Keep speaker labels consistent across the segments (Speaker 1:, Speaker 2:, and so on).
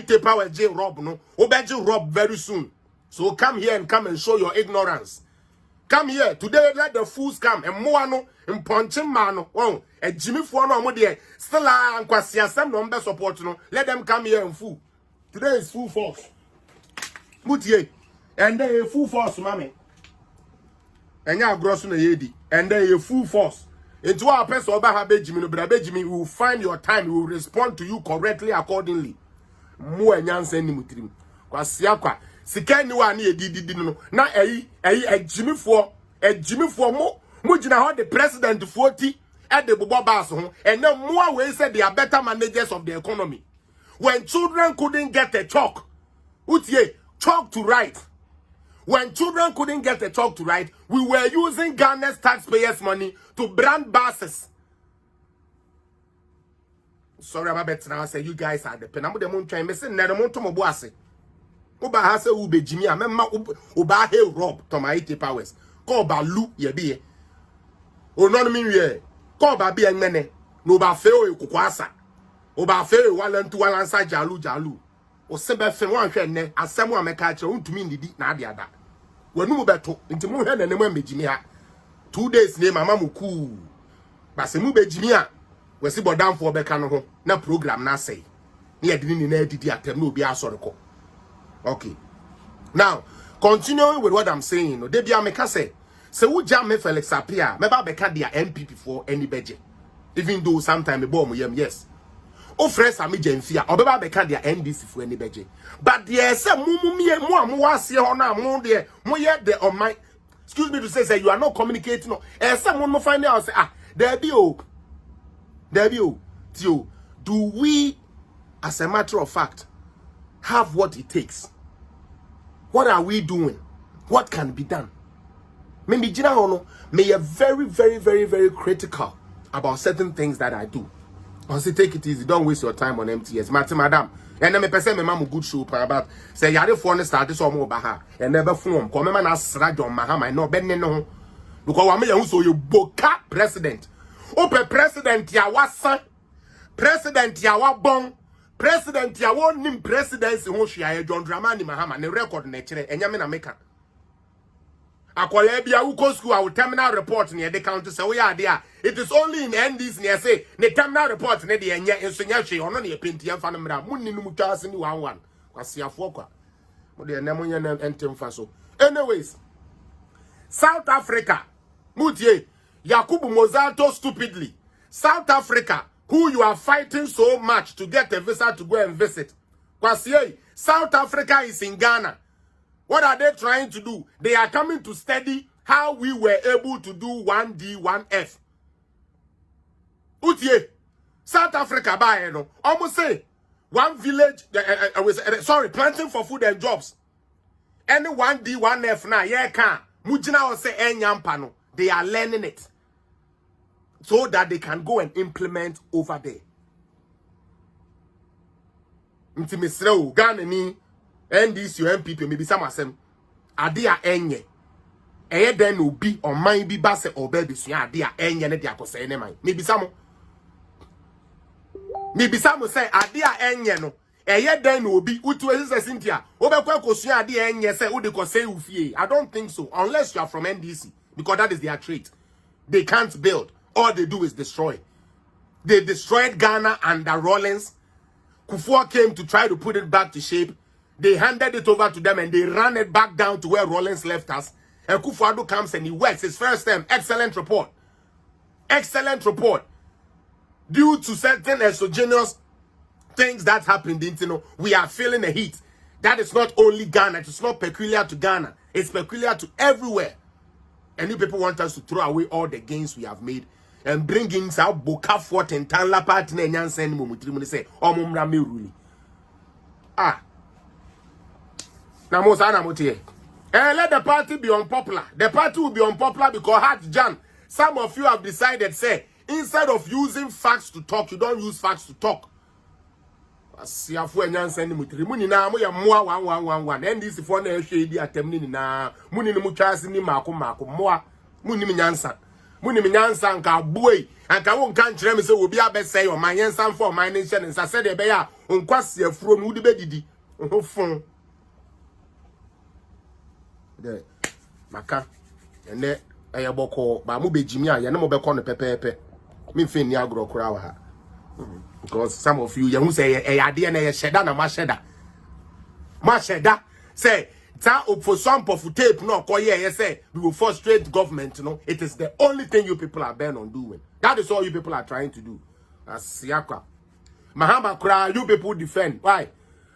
Speaker 1: ite power J Rob no. Obeji Rob very soon. So come here and come and show your ignorance. Come here. Today let the fools come. And moano and punching man. Oh, and Jimmy Fuano Modi. Still and Kwasiasem no support no. Let them come here and fool. Today is full force. Mutie. And they full force, mommy. And ya gross na yedi. And they full force. Into our person over Habejimi, no Brabejimi, we will find your time, we will respond to you correctly accordingly. Mo enyanse ni mutrim. Kwasiakwa. Sikani wa ni edidi no. Na Jimmy for mo jina ho the president 40 at the Bobo Bass ho. And then more ways said they are better managers of the economy. When children couldn't get a chalk, chalk to write. When children couldn't get a chalk to write, we were using Ghana's taxpayers' money to brand buses. Sorry about that. Now I say you guys are the pen. I'm the moon trying to say, "Never to my boss." Oba has a ube Jimmy. I remember Oba he rob to my 80 powers. Call Balu ye be. Oh no me ye. Call Babi and mene. No ba feo you kukwasa. Oba feo walan to walan sa jalu. O sebe fe wan hwe ne asem a meka kire untumi ndidi na ade ada. Wanu mu beto nti mu hwe na ne mu Jimmy ha. 2 days ne mama mu ku. Ba se mu be Jimmy a we si bodam for beka no ho na program na say. Ne yedini ni na edidi atem na obi asoreko. Okay. Now, continuing with what I'm saying, no, Debia Meka say who jam me Felix Apia, meba beka dia MPP for any budget. Even though sometimes me bomb yes. O fresh ami jenfia, obeba beka dia NDC for any budget. But there say mo wase ho na mo de mo ye the on my excuse me to say you are not communicating no. Say mo find out say there be Tio, do we as a matter of fact have what it takes? What are we doing? What can be done? Maybe Jina Ono may very, very, very, very critical about certain things that I do. I say take it easy, don't waste your time on MTS. Madam. And then me person me mamu good show about say yare for start this or more baha and never form. Come man as radio mahama no benne no. Because wa me ya so you boka president. Ope president ya wasa. President ya wa bon. President ya won nim presidency ho hwia John Dramani Mahama ne record na kire enya me na meka akwale bia uko school our terminal report ne de count say we are there it is only in NDs ne say ne terminal report ne de enya ensonya hwe ono ne penti amfa no mra munni no mutwase ni 11 kwasiafo kwa mo de na monye na entemfa so. Anyways, South Africa mutie Yakubu Mozato stupidly South Africa, who you are fighting so much to get a visa to go and visit. Kwasi, South Africa is in Ghana. What are they trying to do? They are coming to study how we were able to do 1D, 1F. Utie, South Africa, by almost say, one village, planting for food and jobs. Any 1D, 1F now, yeah, can. Mujina will say, Enyam they are learning it, so that they can go and implement over there. Nti misreo Ghana ni NDC MPP maybe some asem ade a enye eye den no bi oman bi ba se oba bi sua ade a enye ne de akose ne man maybe some say ade a enye no eye den no bi utu ese Cynthia obekwa akosua ade a enye se wo de kose ufie. I don't think so unless you are from NDC, because that is their trait. They can't build. All they do is destroy. They destroyed Ghana under Rawlings. Kufuor came to try to put it back to shape. They handed it over to them and they ran it back down to where Rawlings left us. And Kufuor comes and he works his first term. Excellent report. Excellent report. Due to certain exogenous things that happened, we are feeling the heat. That is not only Ghana. It is not peculiar to Ghana. It's peculiar to everywhere. And you people want us to throw away all the gains we have made and bring in some Boka Fort and Tanla Partner and Yansen Mumutrimuni say, oh, Mumra Miruli. Ah. Now, Mosana Motie. And let the party be unpopular. The party will be unpopular because Hart Jan, some of you have decided, say, instead of using facts to talk, you don't use facts to talk. Siafu and Yansen Mutrimuni na moya moa 1111. And this is for the shady attempt na Munini Muchas ni Mako moa Munimi Yansan. Muni minyansa anka boy anka won kan kire me se obi abesey o man yensan for man nation nsa se de be ya onkwase afuro no wudi bedidi ho fon de maka ene eyeboko ba mu bejimi a ye ne mo be ko no pepepe me mfe ni agro kura wa ha because some of you ye hu say ade na ye sheda na ma sheda say ta for some of tape no ko ye say we will frustrate government no it is the only thing you people are bent on doing. That is all you people are trying to do. Asiakwa Mahama Kura, you people defend. Why?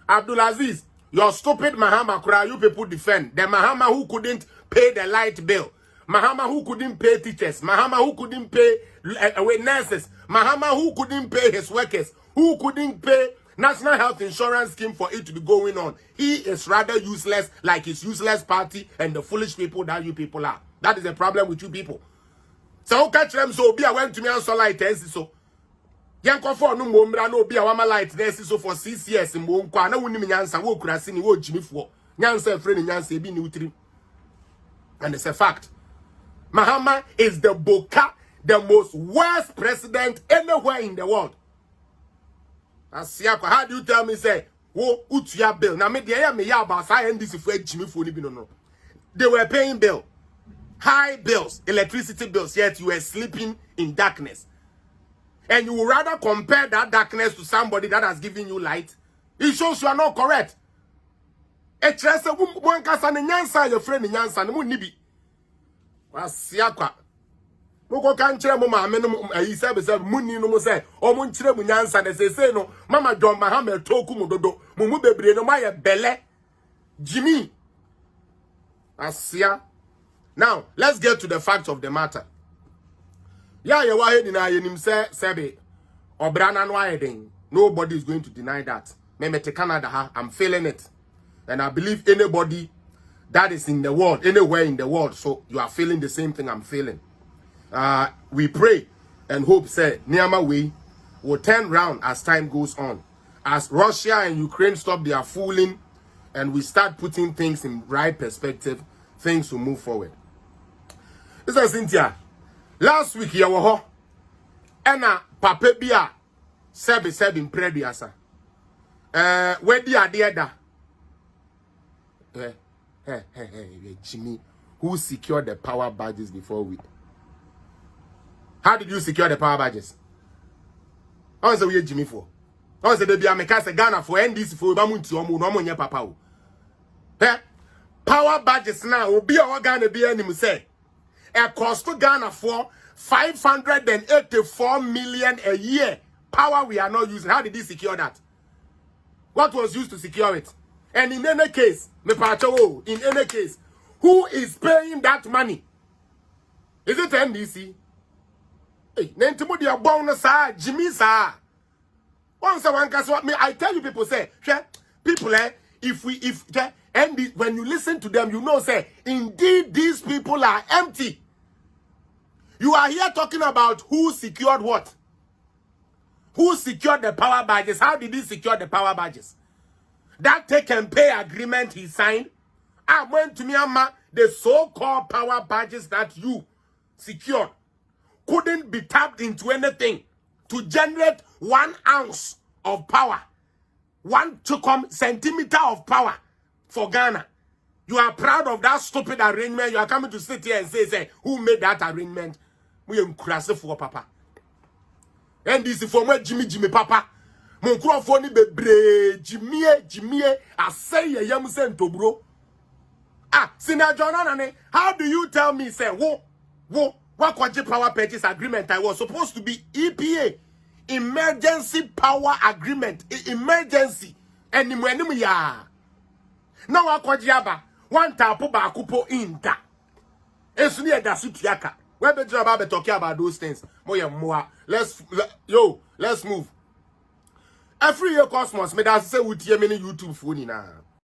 Speaker 1: Abdulaziz, your stupid Mahama Kura, you people defend. The Mahama who couldn't pay the light bill. Mahama who couldn't pay teachers. Mahama who couldn't pay nurses. Mahama who couldn't pay his workers. Who couldn't pay National Health Insurance Scheme for it to be going on. He is rather useless, like his useless party and the foolish people that you people are. That is the problem with you people. So catch them so be I went to me and so light so. Yanko for no mumbra no be a wama light so for 6 years in Monkwa na wuni nyansa wo kurasi ni wo jimi fo. Nyansa friend nyansa bi ni utiri. And it's a fact. Mahama is the Boka, the most worst president anywhere in the world. Asiako, how do you tell me say, wo utuya bill? Now me dey me ya about NDC for jimi fo ni bi no. They were paying bill. High bills, electricity bills, yet you were sleeping in darkness. And you would rather compare that darkness to somebody that has given you light. It shows you are not correct. A trust a woman can say, Nyansa, your friend Nyansa, no nibi. Wasiakwa. Moko kanchire mo ma menum ayi se muni no mo say o mo nchire mu Nyansa de say no mama John Mahama toku mu dodo mu bebre no ma ye bele Jimmy. Asia. Now, let's get to the fact of the matter. Yeah, you are in a say sebe obrana no ayedin. Nobody is going to deny that. Me te Canada, I'm feeling it. And I believe anybody that is in the world, anywhere in the world, so you are feeling the same thing I'm feeling. We pray and hope say Niama way will turn round as time goes on. As Russia and Ukraine stop their fooling and we start putting things in right perspective, things will move forward. This is Cynthia. Last week you were ena papa bia sebe in prediasa. Where the idea da? Jimmy, who secured the power badges before we? How did you secure the power badges? How is we Jimmy for? How is the Bia Mekasa Ghana for NDC for Bamunti or Munomonia Papa? Power badges now will be our Ghana be enemy say. A cost to Ghana for 584 million a year. Power we are not using. How did he secure that? What was used to secure it? And in any case, in any case, who is paying that money? Is it NDC? Hey, Nentimo dia bonus Jimmy sir. Once one can what me, I tell you people say, people when you listen to them, you know say, indeed these people are empty. You are here talking about who secured what? Who secured the power badges? How did he secure the power badges? That take and pay agreement he signed. I went to Myanmar, the so-called power badges that you secured couldn't be tapped into anything to generate 1 ounce of power. 1 centimeter of power for Ghana. You are proud of that stupid arrangement. You are coming to sit here and say who made that arrangement? We are crazy for papa. And this is for my Jimmy papa. Mon crofoni bebre Jimmy I say a yam sento bro. Sina John, how do you tell me say what quadri power purchase agreement I was supposed to be EPA emergency power agreement emergency and when ya now I quadriaba 1 tapo ba kupo in da esu ne da sutiaka we be talking about those things more let's move every year cosmos me that say with many YouTube phone na